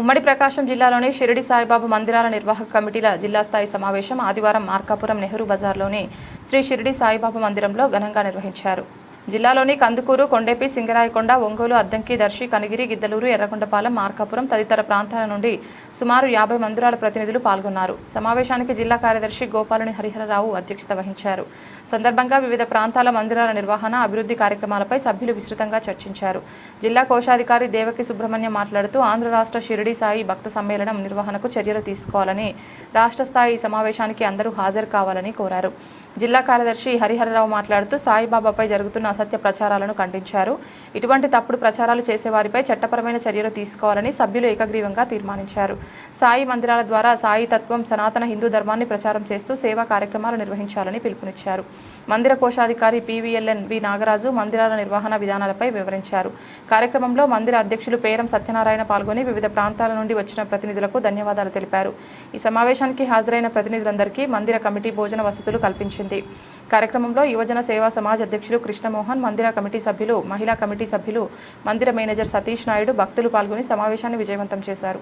ఉమ్మడి ప్రకాశం జిల్లాలోని షిరిడి సాయిబాబా మందిరాల నిర్వాహక కమిటీల జిల్లా స్థాయి సమావేశం ఆదివారం మార్కాపురం నెహ్రూ బజార్లోని శ్రీ షిరిడి సాయిబాబా మందిరంలో ఘనంగా నిర్వహించారు. జిల్లాలోని కందుకూరు, కొండెపి, సింగరాయకొండ, ఒంగోలు, అద్దంకి, దర్శి, కనిగిరి, గిద్దలూరు, ఎర్రగొండపాలెం, మార్కాపురం తదితర ప్రాంతాల నుండి సుమారు 50 మందిరాల ప్రతినిధులు పాల్గొన్నారు. సమావేశానికి జిల్లా కార్యదర్శి గోపాలని హరిహరరావు అధ్యక్షత వహించారు. సందర్భంగా వివిధ ప్రాంతాల మందిరాల నిర్వహణ, అభివృద్ధి కార్యక్రమాలపై సభ్యులు విస్తృతంగా చర్చించారు. జిల్లా కోశాధికారి దేవకి సుబ్రహ్మణ్యం మాట్లాడుతూ ఆంధ్ర రాష్ట్ర షిరిడి సాయి భక్త సమ్మేళనం నిర్వహణకు చర్యలు తీసుకోవాలని, రాష్ట్ర స్థాయి సమావేశానికి అందరూ హాజరు కావాలని కోరారు. జిల్లా కార్యదర్శి హరిహరరావు మాట్లాడుతూ సాయిబాబాపై జరుగుతున్న అసత్య ప్రచారాలను ఖండించారు. ఇటువంటి తప్పుడు ప్రచారాలు చేసేవారిపై చట్టపరమైన చర్యలు తీసుకోవాలని సభ్యులు ఏకగ్రీవంగా తీర్మానించారు. సాయి మందిరాల ద్వారా సాయి తత్వం, సనాతన హిందూ ధర్మాన్ని ప్రచారం చేస్తూ సేవా కార్యక్రమాలు నిర్వహించాలని పిలుపునిచ్చారు. మందిర కోశాధికారి పివిఎల్ఎన్ వి నాగరాజు మందిరాల నిర్వహణ విధానాలపై వివరించారు. కార్యక్రమంలో మందిర అధ్యక్షులు పేరం సత్యనారాయణ పాల్గొని వివిధ ప్రాంతాల నుండి వచ్చిన ప్రతినిధులకు ధన్యవాదాలు తెలిపారు. ఈ సమావేశానికి హాజరైన ప్రతినిధులందరికీ మందిర కమిటీ భోజన వసతులు కల్పించింది. కార్యక్రమంలో యువజన సేవా సమాజ్ అధ్యక్షులు కృష్ణమోహన్, మందిర కమిటీ సభ్యులు, మహిళా కమిటీ సభ్యులు, మందిర మేనేజర్ సతీష్ నాయుడు, భక్తులు పాల్గొని సమావేశాన్ని విజయవంతం చేశారు.